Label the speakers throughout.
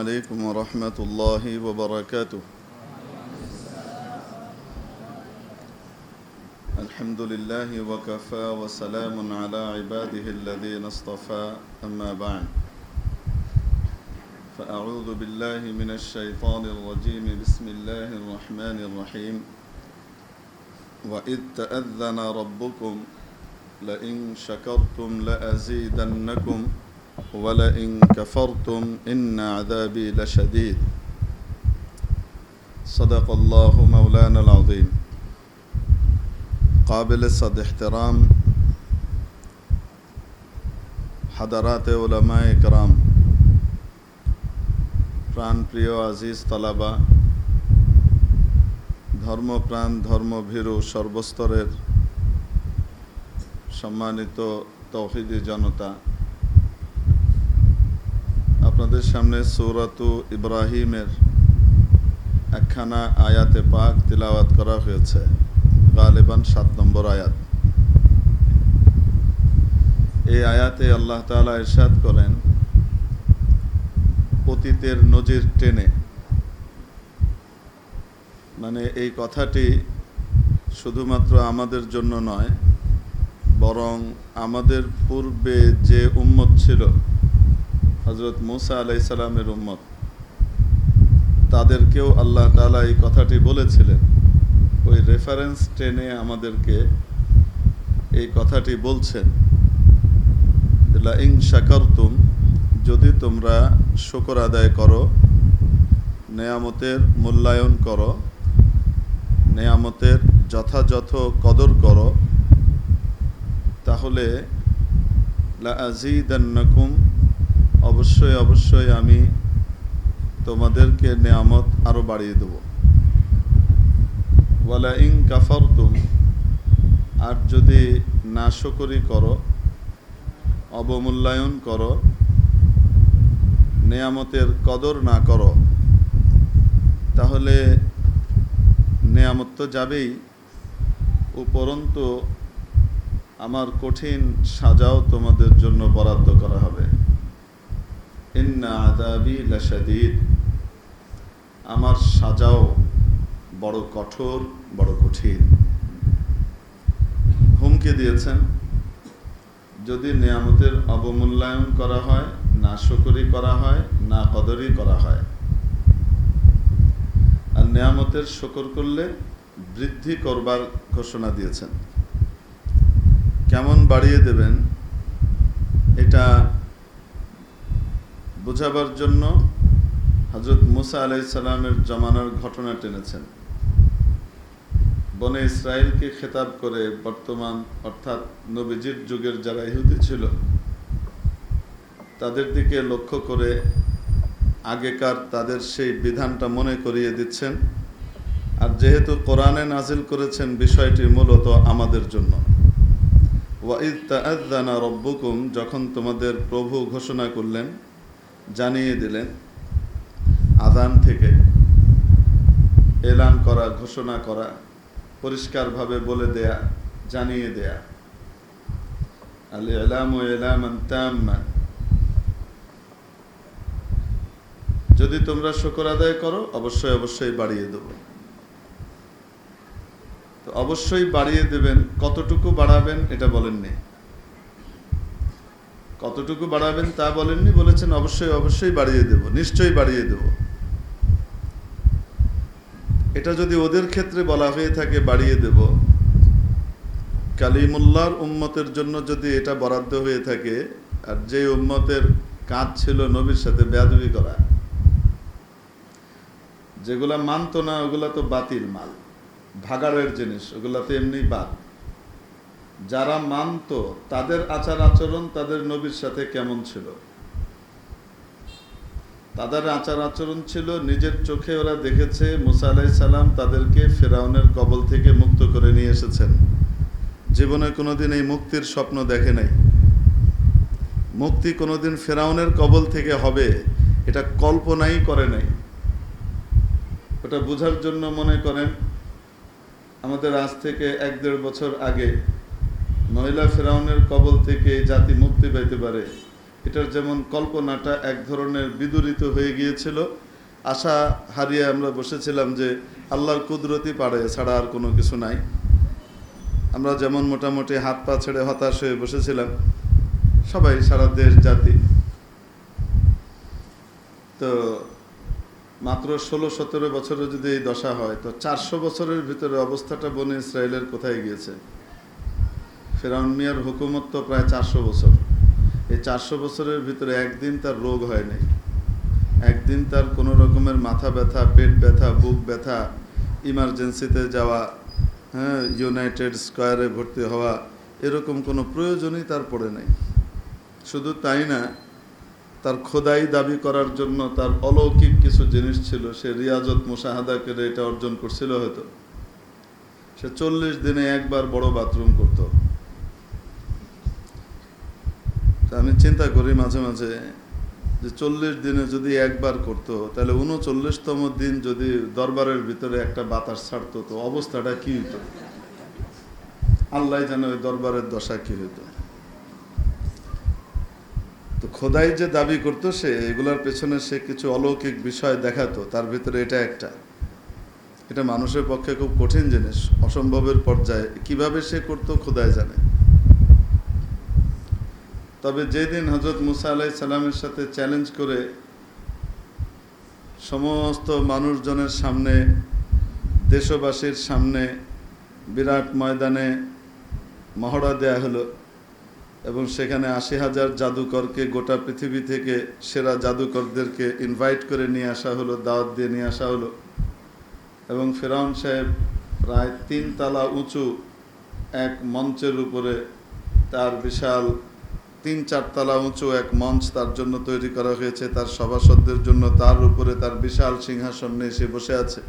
Speaker 1: عليكم ورحمة الله وبركاته. الحمد لله وكفى وسلام على عباده الذين اصطفى أما بعد فأعوذ بالله من الشيطان الرجيم بسم الله الرحمن الرحيم وإذ تأذن ربكم لئن شكرتم لأزيدنكم ولئن كفرتم إن عذابي لشديد صدق الله مولانا العظيم. قابل صد احترام حضرات علماء کرام, প্রাণ প্রিয় আজিজ তালাবা, ধর্মপ্রাণ ধর্মভীরু সর্বস্তরের সম্মানিত তৌহিদি জনতা, আপনাদের সামনে সূরাতু ইব্রাহিমের একখানা আয়াতে পাক তিলাওয়াত করা হয়েছে, গালিবান 7 নম্বর আয়াত। এই আয়াতে আল্লাহ তাআলা ইরশাদ করেন, অতীতের নজির টেনে, মানে এই কথাটি শুধুমাত্র আমাদের জন্য নয়, বরং আমাদের পূর্বে যে উম্মত ছিল, হযরত মুসা আলাইহিস সালামের উম্মত, তাদেরকেও আল্লাহ তাআলা এই কথাটি বলেছিলেন। ওই রেফারেন্স টেনে আমাদেরকে এই কথাটি বলছেন, লা ইন শাকারতুম, যদি তোমরা শুকর আদায় করো, নেয়ামতের মূল্যায়ন করো, নেয়ামতের যথাযথ কদর করো, তাহলে লা আযীদান্নাকুম, অবশ্যই অবশ্যই আমি তোমাদেরকে নেয়ামত আরো বাড়িয়ে দেব। ওয়ালা ইন কাফারতুম, আর যদি নাশকরি করো, অবমূল্যায়ন করো, নেয়ামতের কদর না করো, তাহলে নেয়ামত তো যাবেই, উপরন্তু আমার কঠিন সাজাও তোমাদের জন্য বরাদ্দ করা হবে। ইন্না আযাবি লাশাদীদ, আমার সাজাও বড় কঠোর, বড় কঠিন। হুমকি দিয়েছেন, যদি নেয়ামতের অবমূল্যায়ন করা হয়, না শুকরি করা হয়, না কদরি করা হয়, আর নেয়ামতের শুকর করলে বৃদ্ধি করবার ঘোষণা দিয়েছেন। কেমন বাড়িয়ে দেবেন এটা বোঝাবার জন্য হযরত মুসা আলাইহিস সালামের জমানার ঘটনা টেনেছেন। বনে ইসরায়েলকে খেতাব করে বর্তমান অর্থাৎ নবীজির যুগের যারা ইহুদি ছিল তাদের দিকে লক্ষ্য করে আগেকার তাদের সেই বিধানটা মনে করিয়ে দিচ্ছেন। আর যেহেতু কোরআনে নাজিল করেছেন বিষয়টি মূলত আমাদের জন্য, ওয়াইদ তাআযানা রাব্বুকুম, যখন তোমাদের প্রভু ঘোষণা করলেন, জানিয়ে দিলেন, আযান থেকে এলান করা, ঘোষণা করা, পরিষ্কারভাবে বলে দেয়া, জানিয়ে দেয়া, আল ইলামু ইলামান তাম্মান, যদি তোমরা শুকর আদায় করো অবশ্যই অবশ্যই বাড়িয়ে দেব। তো অবশ্যই বাড়িয়ে দেবেন, কতটুকু বাড়াবেন এটা বলেননি, কতটুকু বাড়াবেন তা বলেননি, বলেছেন অবশ্যই অবশ্যই বাড়িয়ে দেব, নিশ্চয়ই বাড়িয়ে দেব। এটা যদি ওদের ক্ষেত্রে বলা হয়ে থাকে বাড়িয়ে দেব, কালিমুল্লাহর উম্মতের জন্য যদি এটা বরাদ্দ হয়ে থাকে, আর যে উম্মতের কাজ ছিল নবীর সাথে বেয়াদবি করা, যেগুলা মানতো না ওগুলা তো বাতিল মাল, ভাগাড়ের জিনিস, ওগুলা তো এমনি বাদ। যারা মানতো তাদের আচার আচরণ তাদের নবীর সাথে কেমন ছিল? তাদের আচার আচরণ ছিল, নিজের চোখে ওরা দেখেছে মুসা আলাইহিস সালাম তাদেরকে ফিরআউনের কবল থেকে মুক্ত করে নিয়ে এসেছেন। জীবনে কোনোদিন এই মুক্তির স্বপ্ন দেখে নাই, মুক্তি কোনোদিন ফিরআউনের কবল থেকে হবে এটা কল্পনাই করে নাই। ওটা বোঝার জন্য মনে করেন আমাদের আজ থেকে 1-1.5 বছর আগে মহিলা ফিরআউনের কবল থেকে জাতি মুক্তি পেতে পারে, এটার যেমন কল্পনাটা এক ধরনের বিদূরিত হয়ে গিয়েছিল, আশা হারিয়ে আমরা বসেছিলাম যে আল্লাহর কুদরতি পারে ছাড়া আর কোনো কিছু নাই। আমরা যেমন মোটামুটি হাত পা ছেড়ে হতাশ হয়ে বসেছিলাম, সবাই, সারা দেশ জাতি। তো মাত্র 16-17 বছরে যদি এই দশা হয়, তো 400 বছরের ভিতরে অবস্থাটা বনে ইসরায়েলের কোথায় গিয়েছে? ফেরাউন মিয়ার হুকুমত তো প্রায় 400 বছর। এই 400 বছরের ভিতরে একদিন তার রোগ হয় নাই, একদিন তার কোনো রকমের মাথা ব্যথা, পেট ব্যথা, বুক ব্যথা, ইমার্জেন্সিতে যাওয়া, হ্যাঁ, ইউনাইটেড স্কয়ারে ভর্তি হওয়া, এরকম কোনো প্রয়োজনই তার পড়ে নাই। শুধু তাই না, তার খোদাই দাবি করার জন্য তার অলৌকিক কিছু জিনিস ছিল, সে রিয়াজত মুশাহাদা করে এটা অর্জন করছিল। হয়তো সে 40 দিনে একবার বড় বাথরুম করত। আমি চিন্তা করি মাঝে মাঝে যে 40 দিনে যদি একবার করতো, তাহলে 39তম দিন যদি দরবারের ভিতরে একটা বাতাস ছাড়তো, তো অবস্থাটা কি হইতো? আল্লাহ জানে ওই দরবারের দশা কি হইতো। তো খোদাই যে দাবি করতো, সে এগুলার পেছনে সে কিছু অলৌকিক বিষয় দেখাতো, তার ভিতরে এটা একটা। এটা মানুষের পক্ষে খুব কঠিন জিনিস, অসম্ভবের পর্যায়ে। কিভাবে সে করতো খোদাই জানে। তবে যেদিন হযরত মুসা আলাইহিস সালামের সাথে চ্যালেঞ্জ করে সমস্ত মানুষজনের সামনে, দেশবাসীর সামনে বিরাট ময়দানে মহড়া দেয়া হলো, এবং সেখানে 80,000 জাদুকরকে গোটা পৃথিবী থেকে সেরা জাদুকরদেরকে ইনভাইট করে নিয়ে আসা হলো, দাওয়াত দিয়ে নিয়ে আসা হলো। এবং ফেরাউন সাহেব প্রায় 3 তলা উঁচু এক মঞ্চের উপরে, তার বিশাল 3-4 তলা উঁচু এক মঞ্চ তার জন্য তৈরি করা হয়েছে, তার সভাসদদের জন্য। তার উপরে তার বিশাল সিংহাসন নিয়ে সে বসে আছে,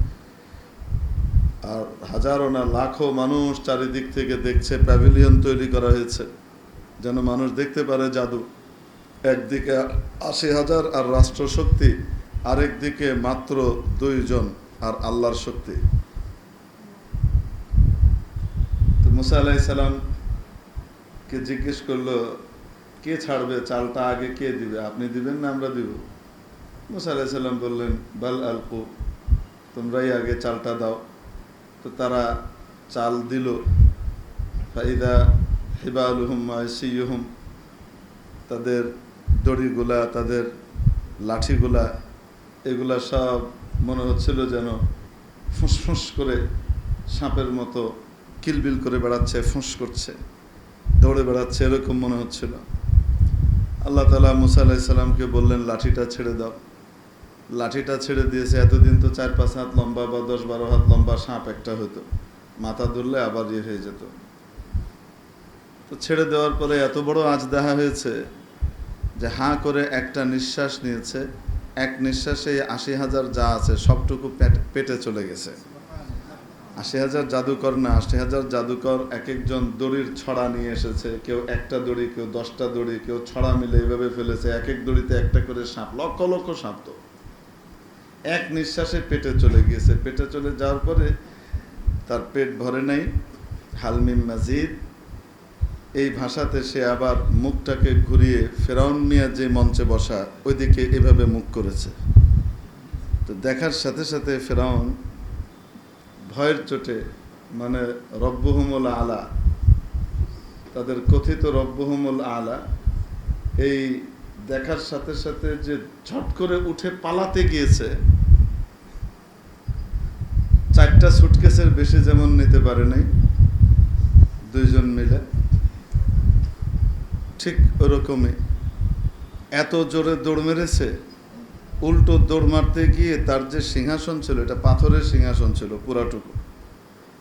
Speaker 1: আর হাজারো না লাখো মানুষ চারিদিক থেকে দেখছে। প্যাভিলিয়ন তৈরি করা হয়েছে যেন মানুষ দেখতে পারে জাদু। একদিকে 80,000 আর রাষ্ট্রশক্তি, আরেক দিকে মাত্র 2 জন আর আল্লাহর শক্তি। তো মুসা আলাইহিস সালামকে জিজ্ঞেস করলো, কে ছাড়বে চালটা, আগে কে দিবে? আপনি দিবেন না আমরা দিব? মুসা আলাইহিস সালাম বললেন, বাল আলকু, তোমরাই আগে চালটা দাও। তো তারা চাল দিল। ফাইদা হিবালুহুম মাইসিয়ুহুম, তাদের দড়িগুলা, তাদের লাঠিগুলা, এগুলা সব মনে হচ্ছিল যেন ফুঁসফুঁস করে সাপের মতো কিলবিল করে বেড়াচ্ছে, ফুঁস করছে, দৌড়ে বেড়াচ্ছে, এরকম মনে হচ্ছিল। আল্লাহ তাআলা মুসা আলাইহিস সালামকে বললেন, লাঠিটা ছেড়ে দাও। লাঠিটা ছেড়ে দিয়েছে। এতদিন তো 4-5 হাত লম্বা বা 10-12 হাত লম্বা সাপ একটা হতো, মাথা ধরলে আবার ইয়ে হয়ে যেত। তো ছেড়ে দেওয়ার পরে এত বড় আঁচ দেখা হয়েছে যে হাঁ করে একটা নিঃশ্বাস নিয়েছে। এক নিঃশ্বাসে 80,000 যা আছে সবটুকু পেটে চলে গেছে। 80,000 জাদুকর না, 80,000 জাদুকর এক একজন দড়ির ছড়া নিয়ে এসেছে। কেউ একটা দড়ি, কেউ 10টা দড়ি, কেউ ছড়া মিলে এভাবে ফেলেছে। এক এক দড়িতে একটা করে সাপ, লক্ষ লক্ষ সাপ। তো এক নিঃশ্বাসে পেটে চলে গিয়েছে। পেটে চলে যাওয়ার পরে তার পেট ভরে নাই। হালমিম মাজিদ, এই ভাষাতে সে আবার মুখটাকে ঘুরিয়ে ফেরাউন মিয়া যে মঞ্চে বসা ওইদিকে এভাবে মুখ করেছে। তো দেখার সাথে সাথে ফেরাউন ভয়ের চোটে, মানে রব্বুহুমুল আলা, তাদের কথিত রব্বুহুমুল আলা, এই দেখার সাথে সাথে যে ঝট করে উঠে পালাতে গিয়েছে। 4টা সুটকেসের বেশি যেমন নিতে পারে নাই 2 জন মিলে, ঠিক ওরকমই এত জোরে দৌড় মেরেছে। উল্টো দৌড় মারতে গিয়ে তার যে সিংহাসন ছিল, এটা পাথরের সিংহাসন ছিল পুরাটুকু,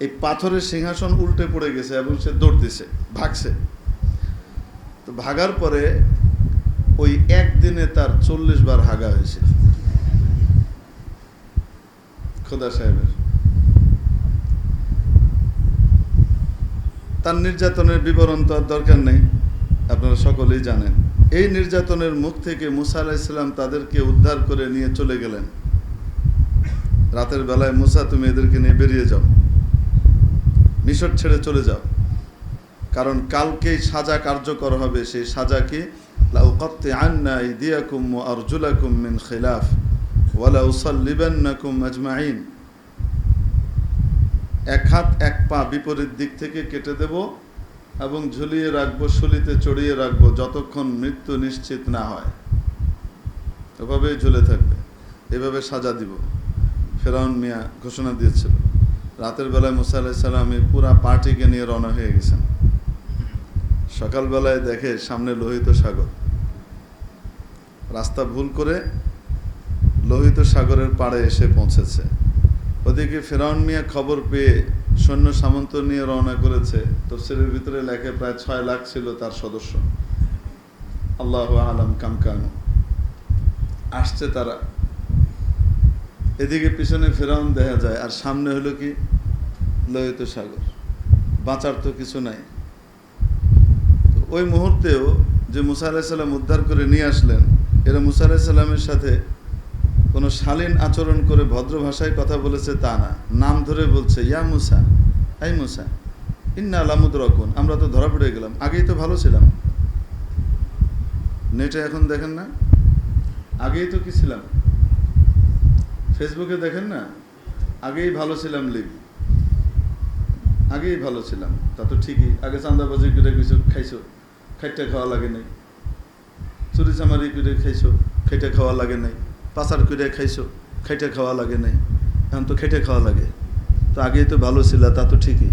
Speaker 1: এই পাথরের সিংহাসন উল্টে পড়ে গেছে এবং সে দৌড় দিছে, ভাগছে। তো ভাগার পরে ওই একদিনে তার 40 বার হাগা হয়েছে খোদা সাহেবের। তার নির্যাতনের বিবরণ তো আর দরকার নেই, আপনারা সকলেই জানেন। এই নির্যাতনের মুখ থেকে মুসা আলাইহিস সালাম তাদেরকে উদ্ধার করে নিয়ে চলে গেলেন। রাতের বেলায়, মুসা তুমি এদেরকে নিয়ে বেরিয়ে যাও, মিশর ছেড়ে চলে যাও, কারণ কালকেই সাজা কার্যকর হবে। সেই সাজা কি? লাউকাত্তিআন্না আইদিয়াকুম ওয়া আরজুলাকুম মিন খিলাফ ওয়া লাউসাল্লিবান্নাকুম আজমাইন। এক হাত এক পা বিপরীত দিক থেকে কেটে দেব এবং ঝুলিয়ে রাখবো, শুলিতে চড়িয়ে রাখবো যতক্ষণ মৃত্যু নিশ্চিত না হয়। ওভাবেই ঝুলে থাকবে, এভাবে সাজা দিব। ফেরাউন মিয়া ঘোষণা দিয়েছিল। রাতের বেলায় মুসা আলাইহিস সালাম পুরা পার্টিকে নিয়ে রওনা হয়ে গেছেন। সকালবেলায় দেখে সামনে লোহিত সাগর। রাস্তা ভুল করে লোহিত সাগরের পাড়ে এসে পৌঁছেছে। ওদিকে ফেরাউন মিয়া খবর পেয়ে সৈন্য সামন্ত নিয়ে রওনা করেছে। তাফসীরের ভিতরে লেখে প্রায় 6 লাখ ছিল তার সদস্য। আল্লাহু আলাম কাম কানু। আসছে তারা, এদিকে পিছনে ফেরাউন দেখা যায়, আর সামনে হলো কি লোহিত সাগর। বাঁচার তো কিছু নাই। ওই মুহূর্তেও যে মুসা আলাইহিস সালাম উদ্ধার করে নিয়ে আসলেন, এরা মুসা আলাইহিস সালামের সাথে কোনো শালীন আচরণ করে ভদ্র ভাষায় কথা বলেছে তা না, নাম ধরে বলছে, ইয়া মুসা, এই মুসা, ইন্না লামুদরাকুন, আমরা তো ধরা পড়ে গেলাম, আগেই তো ভালো ছিলাম। নেটে এখন দেখেন না, আগেই তো কি ছিলাম, ফেসবুকে দেখেন না, আগেই ভালো ছিলাম লিখ, আগেই ভালো ছিলাম। তা তো ঠিকই, আগে চাঁদাবাজি করে কিছু খাইছো, খাইটা খাওয়া লাগে নাই, চুরি চামারি করে খাইছো, খাইটা খাওয়া লাগে নাই, পাচার করে খাইছো, খাইটা খাওয়া লাগে নাই, এখন তো খেটে খাওয়া লাগে। তো আগেই তো ভালো ছিল, তা তো ঠিকই।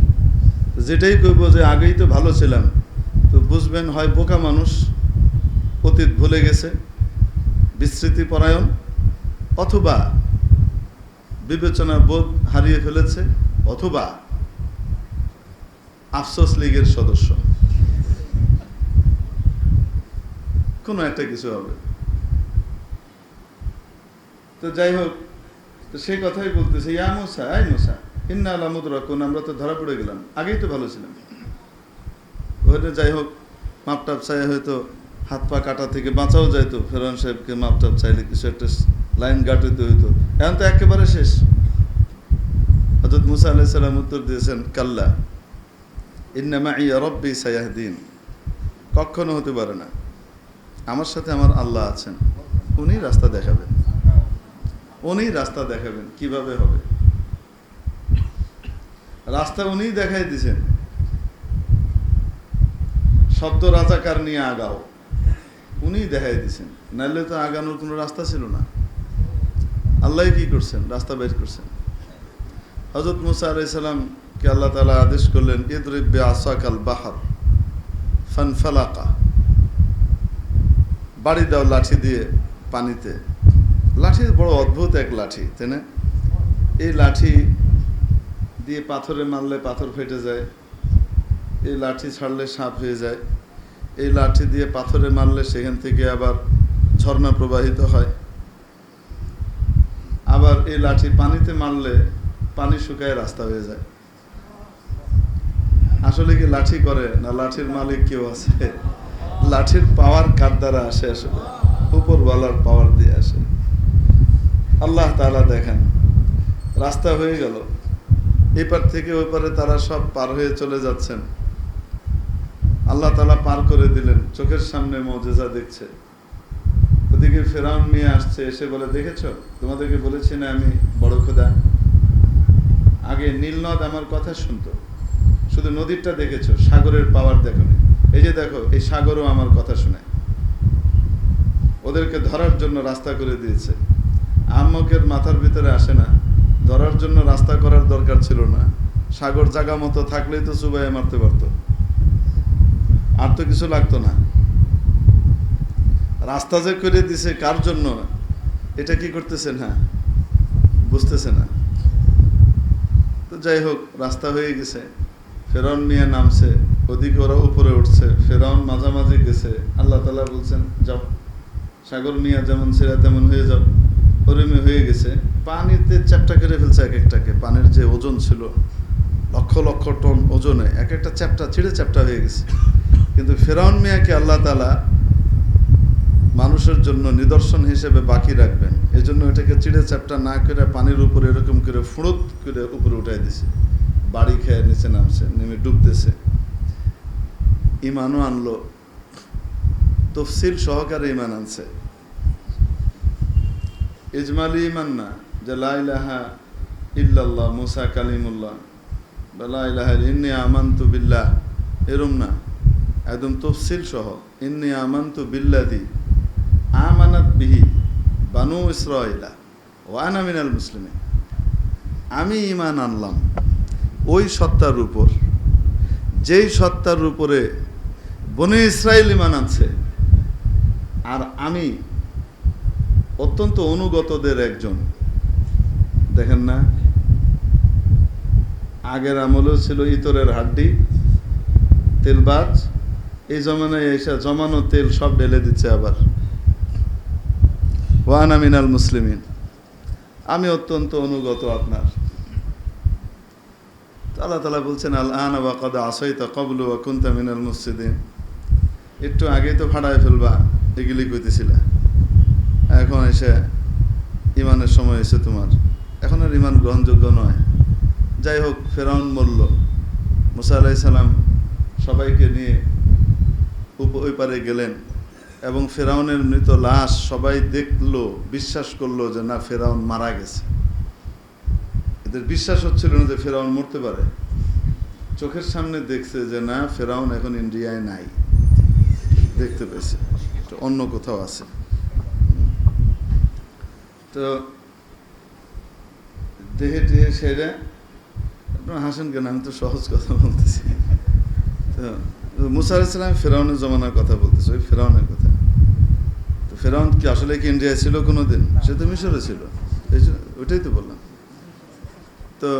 Speaker 1: যেটাই কইব যে আগেই তো ভালো ছিলাম, তো বুঝবেন হয় বোকা মানুষ, অতীত ভুলে গেছে, বিস্মৃতি পরায়ণ, অথবা বিবেচনা বোধ হারিয়ে ফেলেছে, অথবা আফসোস লীগের সদস্য, কোনো একটা কিছু হবে। তো যাই হোক, তো সেই কথাই বলতেছে, ইয়া মুসা, এই মুসা, ইন্না লামুদরাকুন, আমরা তো ধরা পড়ে গেলাম, আগেই তো ভালো ছিলাম। ওখানে যাই হোক মাপটাপ চাই, হয়তো হাত পা কাটা থেকে বাঁচাও যাইতো, ফেরাউন সাহেবকে মাপটাপ চাইলে কিছু একটা লাইন গাঁটাইতে হইতো। এখন তো একেবারে শেষ। হযরত মুসা আলাইহিস সালাম উত্তর দিয়েছেন, কাল্লা ইন্না মাই রব্বি সায়াহদিন, কখনো হতে পারে না, আমার সাথে আমার আল্লাহ আছেন, উনি রাস্তা দেখাবেন, উনি রাস্তা দেখাবেন। কিভাবে হবে? রাস্তা উনি দেখাই দিয়েছেন, শব্দ রাজাকার নিয়ে আগাও, উনি দেখাই দিয়েছেন, নাইলে তো আগানোর কোনো রাস্তা ছিল না। আল্লাহ কি করছেন? রাস্তা বের করছেন। হযরত মুসা আলাইহিস সালামকে আল্লাহ তাআলা আদেশ করলেন, ইদরিব বিআসাকাল বাহর ফানফালাকা, বাড়ি দাও লাঠি দিয়ে পানিতে। লাঠি বড় অদ্ভুত এক লাঠি, তাই না? এই লাঠি দিয়ে পাথরে মারলে পাথর ফেটে যায়, এই লাঠি ছাড়লে সাপ হয়ে যায়, এই লাঠি দিয়ে পাথরে মারলে সেখান থেকে আবার ঝর্ণা প্রবাহিত হয়, আবার এই লাঠি পানিতে মারলে পানি শুকায় রাস্তা হয়ে যায়। আসলে কি লাঠি করে না লাঠির মালিক কেউ আছে? লাঠির পাওয়ার কার দ্বারা আসে? আসলে উপরওয়ালার পাওয়ার দিয়ে আসে। আল্লাহ তাআলা দেখেন, রাস্তা হয়ে গেল, এপার থেকে ওই পারে তারা সব পার হয়ে চলে যাচ্ছেন। আল্লাহ তাআলা পার করে দিলেন, চোখের সামনে মুজিজা দেখছে। ওদিকে ফেরাউন মিয়া আসছে, এসে বলে, দেখেছো, তোমাদেরকে বলেছি না আমি বড় খোদা? আগে নীলনদ আমার কথা শুনতো, শুধু নদীরটা দেখেছো, সাগরের পাওয়ার দেখো। এই যে দেখো, এই সাগরও আমার কথা শুনে। ওদেরকে ধরার জন্য রাস্তা করে দিয়েছে। আহম্মকের মাথার ভিতরে আসে না, ধরার জন্য রাস্তা করার দরকার ছিল না। সাগর জায়গা মতো থাকলেই তো চুবাইয়ে মারতে পারতো, আর তো কিছু লাগতো না। রাস্তা যে করে দিছে কার জন্য, এটা কি করতেছে না, বুঝতেছে না। তো যাই হোক, রাস্তা হয়ে গেছে, ফেরাউন মিয়া নামছে, ওদিকে ওরা উপরে উঠছে, ফেরাউন মাঝামাঝি গেছে। আল্লাহ তাআলা বলছেন, যাও, সাগর মিয়া যেমন ছিল তেমন হয়ে যাও। ওরমে হয়ে গেছে, পানিতে চ্যাপ্টা করে ফেলছে এক একটাকে। পানির যে ওজন ছিল লক্ষ লক্ষ টন ওজনে, এক একটা চ্যাপ্টা ছিঁড়ে চ্যাপ্টা হয়ে গেছে। কিন্তু ফেরাউন মিয়াকে আল্লাহ তাআলা মানুষের জন্য নিদর্শন হিসেবে বাকি রাখবেন, এই জন্য এটাকে চিড়ে চ্যাপ্টা না করে পানির উপরে এরকম করে ফুড়ুত করে উপরে উঠাই দিছে। বাড়ি খেয়ে নিচে নামছে, নেমে ডুবতেছে। ইমানও আনলো, তফসিল সহকারে ঈমান আনছে, ইজমালি ঈমান না, যে লা ইলাহা ইল্লাল্লাহ মুসা কালিমুল্লাহ বা লা ইলাহা ইন্নী আমানতু বিল্লাহ, এরম না, একদম তফসিল সহ। ইন্নী আমানতু বিল্লাযী আমানাত বিহি বানু ইসরাঈলা ওয়া আনা মিনাল মুসলিমিন। আমি ঈমান আনলাম ওই সত্তার উপর, যেই সত্তার উপরে বনী ইসরাইল ঈমান আনছে, আর আমি অত্যন্ত অনুগতদের একজন। দেখেন না, আগের আমলেও ছিল ইতরের হাড্ডি, তেলবাজ, এই জমানায় এসে জমানো তেল সব ঢেলে দিচ্ছে আবার। ওয়া আনা মিনাল মুসলিমিন, আমি অত্যন্ত অনুগত আপনার। আল্লাহ তাআলা বলছেন আল আনা ওয়া ক্বাদ আসাইতা ক্বাবলু ওয়া কুনতা মিনাল মুফসিদিন। একটু আগেই তো ফাড়ায় ফেলবা, এগুলি কইতেছিলা, এখন এসে ইমানের সময় এসে তোমার, এখন আর ইমান গ্রহণযোগ্য নয়। যাই হোক, ফেরাউন মরল, মুসা আলাইহিস সালাম সবাইকে নিয়ে ওই পারে গেলেন, এবং ফেরাউনের মৃত লাশ সবাই দেখলো, বিশ্বাস করলো যে না, ফেরাউন মারা গেছে। এদের বিশ্বাস হচ্ছিল না যে ফেরাউন মরতে পারে। চোখের সামনে দেখছে যে না, ফেরাউন এখন ইন্ডিয়ায় নাই, দেখতে পেয়েছে অন্য কোথাও আছে। তো দেহে টেহে সেরে, আপনার হাসেন কেন, আমি তো সহজ কথা বলতেছি। তো মুসা আলাইহিস সালাম ফেরাউনের জমানার কথা বলতেছে, ওই ফেরাউনের কথা। তো ফেরাউন কি আসলে কি ইন্ডিয়ায় ছিল কোনোদিন? সে তো মিশরে ছিল, ওইটাই তো বললাম। তো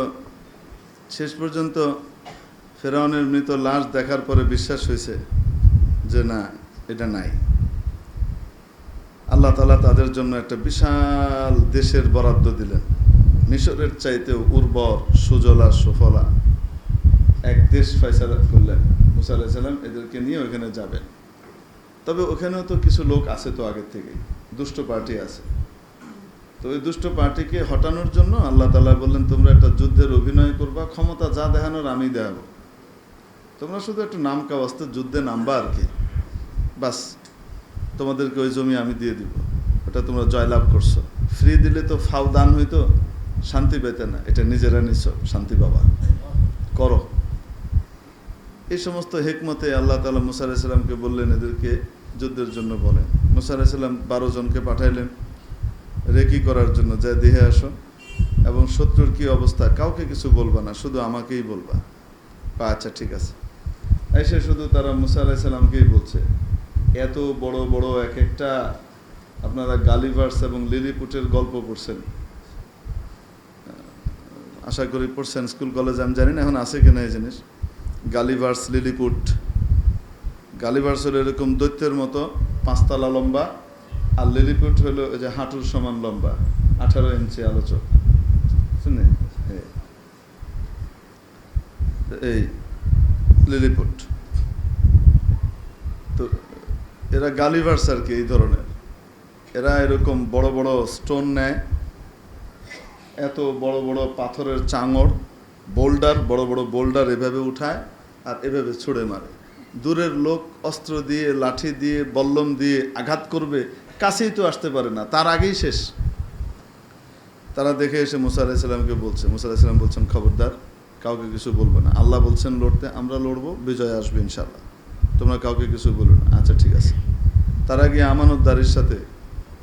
Speaker 1: শেষ পর্যন্ত ফেরাউনের মৃত লাশ দেখার পরে বিশ্বাস হয়েছে যে না, এটা নাই। আল্লাহ তাআলা তাদের জন্য একটা বিশাল দেশের বরাদ্দ দিলেন, মিশরের চাইতেও উর্বর, সুজলা সুফলা এক দেশ ফয়সালা করলেন। মুসা আলাইহিস সালাম এদেরকে নিয়ে ওইখানে যাবেন। তবে ওখানেও তো কিছু লোক আছে তো আগের থেকেই, দুষ্ট পার্টি আছে। তো ওই দুষ্ট পার্টিকে হটানোর জন্য আল্লাহ তাআলা বললেন, তোমরা একটা যুদ্ধের অভিনয় করবা, ক্ষমতা যা দেখানোর আমি দেখাবো, তোমরা শুধু একটু নাম কাওয়াস্তে যুদ্ধে নামবা আর কি, বাস তোমাদেরকে ওই জমি আমি দিয়ে দিব, ওটা তোমরা জয়লাভ করছো। ফ্রি দিলে তো ফাও দান হইতো, শান্তি পেতে না, এটা নিজেরা নিছো, শান্তি পাবা, করো। এই সমস্ত হিকমতে আল্লাহ তাআলা মুসা আলাইহিস সালামকে বললেন এদেরকে যুদ্ধের জন্য বলেন। মুসা আলাইহিস সালাম 12 জনকে পাঠাইলেন রেকি করার জন্য, যা দেখে আসো, এবং শত্রুর কি অবস্থা কাউকে কিছু বলবা না, শুধু আমাকেই বলবা। আচ্ছা ঠিক আছে। এসে শুধু তারা মুসা আলাইহিস সালামকেই বলছে। এত বড় বড় এক একটা, আপনারা গালিভার্স এবং লিলিপুটের গল্প পড়ছেন, আশা করি পড়ছেন, স্কুল কলেজে, আমি জানি না এখন আছে কিনা এই জিনিস। Gulliver's, lilliput. গালিভার্স হলো এরকম দৈত্যের মতো 5 তলা লম্বা, আর লিলিপুট হলো এই যে হাঁটুর সমান লম্বা, 18 ইঞ্চি আলোচক, শুনে এই লিলিপুট। তো এরা গালিভার্স আর কি, এই ধরনের। এরা এরকম বড় বড় স্টোন নেয়, এত বড় বড় পাথরের চাঙড়, বোল্ডার, বড় বড় বোল্ডার এভাবে উঠায় আর এভাবে ছুঁড়ে মারে। দূরের লোক অস্ত্র দিয়ে, লাঠি দিয়ে, বল্লম দিয়ে আঘাত করবে, কাছেই তো আসতে পারে না, তার আগেই শেষ। তারা দেখে এসে মুসা আলাইহিস সালামকে বলছে, মুসা আলাইহিস সালাম বলছেন খবরদার, কাউকে কিছু বলবো না, আল্লাহ বলছেন লড়তে, আমরা লড়বো, বিজয় আসবে ইনশাআল্লাহ, তোমরা কাউকে কিছু বলো না। আচ্ছা ঠিক আছে। তারা গিয়ে আমানতদারির সাথে,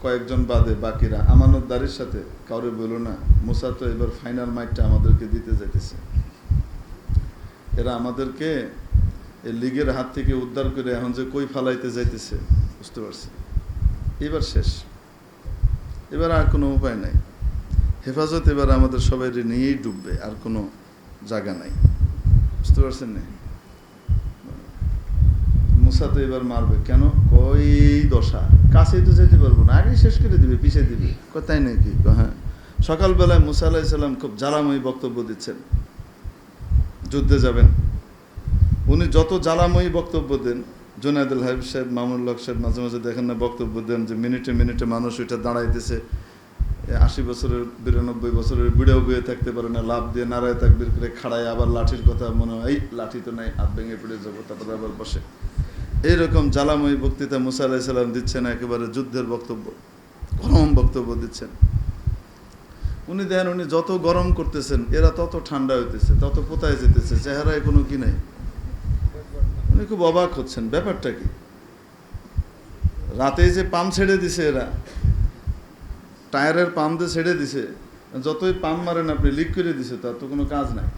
Speaker 1: কয়েকজন বাদে বাকিরা আমানতদারির সাথে কাউরে বলো না, মুসা তো এবার ফাইনাল মাইকটা আমাদেরকে দিতে যাইতেছে, এরা আমাদেরকে এই লীগের হাত থেকে উদ্ধার করে এখন যে কই ফালাইতে যাইতেছে, বুঝতে পারছি, এবার শেষ, এবার আর কোনো উপায় নাই, হেফাজত এবার আমাদের সবাই নিয়েই ডুববে, আর কোনো জায়গা নাই, বুঝতে পারছেন না? মুসা তো এবার মারবে, কেন? কই দশা, কাছেই তো যেতে পারবো না, আগেই শেষ করে দিবে, পিছিয়ে দিবে। তাই নাকি? হ্যাঁ। সকালবেলায় মুসা আলাইহিস সালাম খুব জ্বালাময়ী বক্তব্য দিচ্ছেন, যুদ্ধে যাবেন। উনি যত জ্বালাময়ী বক্তব্য দেন, জুনায়েদুল হাবিব সাহেব, মামুনুল হক সাহেব মাঝে মাঝে দেখেন না বক্তব্য দেন যে মিনিটে মিনিটে মানুষ ওইটা দাঁড়াইতেছে, 80 বছরের 92 বছরের বিড়েও বয়ে থাকতে পারে না, লাভ দিয়ে নারায় তাকবীর করে খাড়ায়, আবার লাঠির কথা মনে হয়, এই লাঠি তো নাই, হাত ভেঙে পড়ে যাবো, তারপরে আবার বসে। এইরকম জ্বালাময়ী বক্তৃতা মুসা আলাইহিস সালাম দিচ্ছেন, একেবারে যুদ্ধের বক্তব্য, গরম বক্তব্য দিচ্ছেন। উনি দেখেন উনি যত গরম করতেছেন এরা তত ঠান্ডা হইতেছে, তত পোতায় যেতেছে, চেহারায় কোনো কি নাই। উনি খুব অবাক হচ্ছেন, ব্যাপারটা কি? রাতে যে পাম্প ছেড়ে দিছে এরা, টায়ারের পাম্প দিয়ে ছেড়ে দিছে, যতই পাম্প মারেন আপনি লিক করে দিছে, তার তো কোনো কাজ নাই,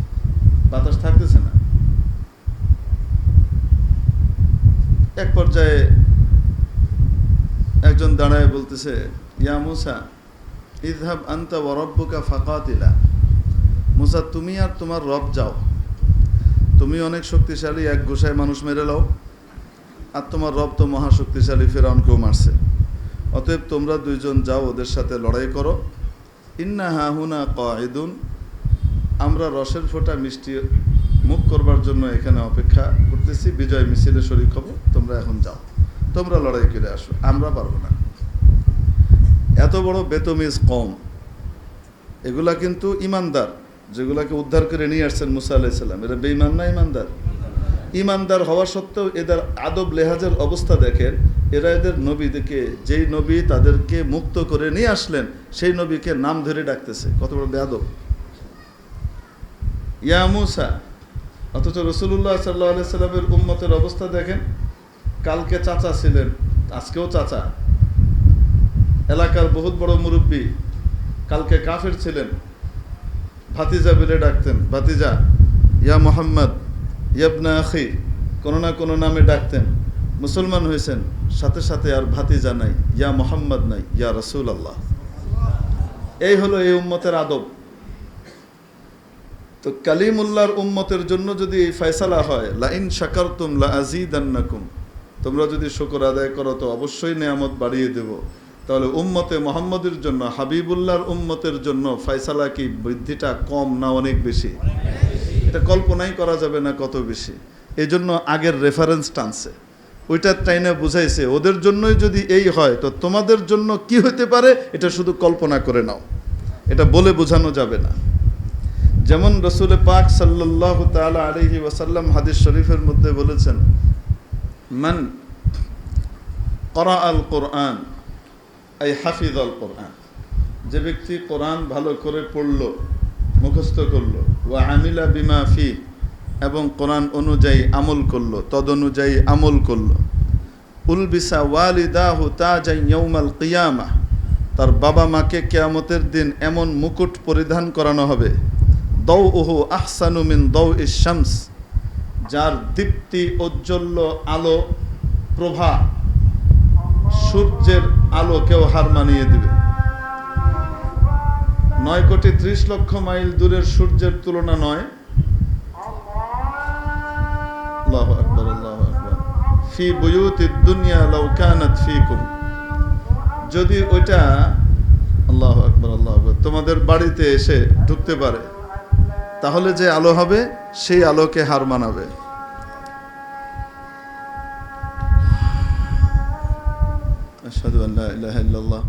Speaker 1: বাতাস থাকতেছে না। এক পর্যায়ে একজন দাঁড়ায় বলতেছে, ইয়া মুসা ইযহাব আনতা ওয়া রাব্বুকা ফাকাতিলা। মুসা, তুমি আর তোমার রব যাও, তুমি অনেক শক্তিশালী, এক গোসায় মানুষ মেরে লাও, আর তোমার রব তো মহাশক্তিশালী, ফিরআউনকেও মারছে, অতএব তোমরা দুইজন যাও, ওদের সাথে লড়াই করো। ইন্না হাহুনা কাঈদুন, আমরা রসের ফোঁটা মিষ্টি মুখ করবার জন্য এখানে অপেক্ষা করতেছি, বিজয় মিছিলে শরীক হব, তোমরা এখন যাও, তোমরা লড়াই করে আসো, আমরা পারবো না। এত বড় বেতমিজ কম, এগুলা কিন্তু ইমানদার, যেগুলাকে উদ্ধার করে নিয়ে আসছেন মুসা আলাইহিস সালাম, এরা বেঈমান না ইমানদার? ইমানদার হওয়া সত্ত্বেও এদের আদব লেহাজের অবস্থা দেখেন, এরা এদের নবীদেরকে, যেই নবী তাদেরকে মুক্ত করে নিয়ে আসলেন সেই নবীকে নাম ধরে ডাকতেছে, কত বড় বেয়াদব। ইয়া মুসা, অথচ রাসূলুল্লাহ সাল্লাল্লাহু আলাইহি সাল্লামের উম্মতের অবস্থা দেখেন, কালকে চাচা ছিলেন, আজকেও চাচা, এলাকার বহুত বড় মুরব্বী, কালকে কাফের ছিলেন, ভাতিজা বলে ডাকতেন, ভাতিজা, ইয়া মুহাম্মদ ইবনা আখি, কোনো না কোনো নামে ডাকতেন। মুসলমান হয়েছেন, সাথে সাথে আর ভাতিজা নাই, ইয়া মুহাম্মদ নাই, ইয়া রাসূলুল্লাহ। এই হলো এই উম্মতের আদব। তো কালিমুল্লাহর উম্মতের জন্য যদি এই ফয়সালা হয়, লা ইন শাকারতুম লা আযীদান্নাকুম, তোমরা যদি শুকর আদায় করো তো অবশ্যই নেয়ামত বাড়িয়ে দেব, তাহলে উম্মতে মুহাম্মদের জন্য, হাবিবুল্লাহর উম্মতের জন্য ফয়সালা কি বৃদ্ধিটা কম না অনেক বেশি? এটা কল্পনাই করা যাবে না কত বেশি। এই জন্য আগের রেফারেন্স টানছে, ওইটা টাইনে বুঝাইছে, ওদের জন্যই যদি এই হয় তো তোমাদের জন্য কি হতে পারে এটা শুধু কল্পনা করে নাও, এটা বলে বোঝানো যাবে না। যেমন রাসূল পাক সাল্লাল্লাহু তাআলা আলাইহি ওয়াসাল্লাম হাদিস শরীফের মধ্যে বলেছেন, মান ক্বারা আল কুরআন আই হাফিজ আল কুরআন, যে ব্যক্তি কোরআন ভালো করে পড়লো, মুখস্থ করলো, ওয়া আমিলা বিমা ফি, এবং কোরআন অনুযায়ী আমল করলো, তদনুযায়ী আমল করলো, উলবিসা ওয়ালিদাহু তাজান ইয়াউমাল কিয়ামাহ, তার বাবা মাকে কিয়ামতের দিন এমন মুকুট পরিধান করানো হবে, দাউহু আহসানু মিন দাউইশ শামস, যার দীপ্তি ঔজ্জ্বল্য আলো প্রভা সূর্যের আলোকেও হার মানিয়ে দিবে। 9,30,00,000 মাইল দূরের সূর্যের তুলনা নয়। আল্লাহু আকবার, আল্লাহু আকবার। ফি বুয়ুতিদ দুনিয়া লাউ কানাত ফিকুম, যদি ওইটা, আল্লাহু আকবার, আল্লাহু আকবার, তোমাদের বাড়িতে এসে ঢুকতে পারে, তাহলে যে আলো হবে সেই আলোকে হার মানাবে। আশহাদু আল্লা ইলাহা ইল্লাল্লাহ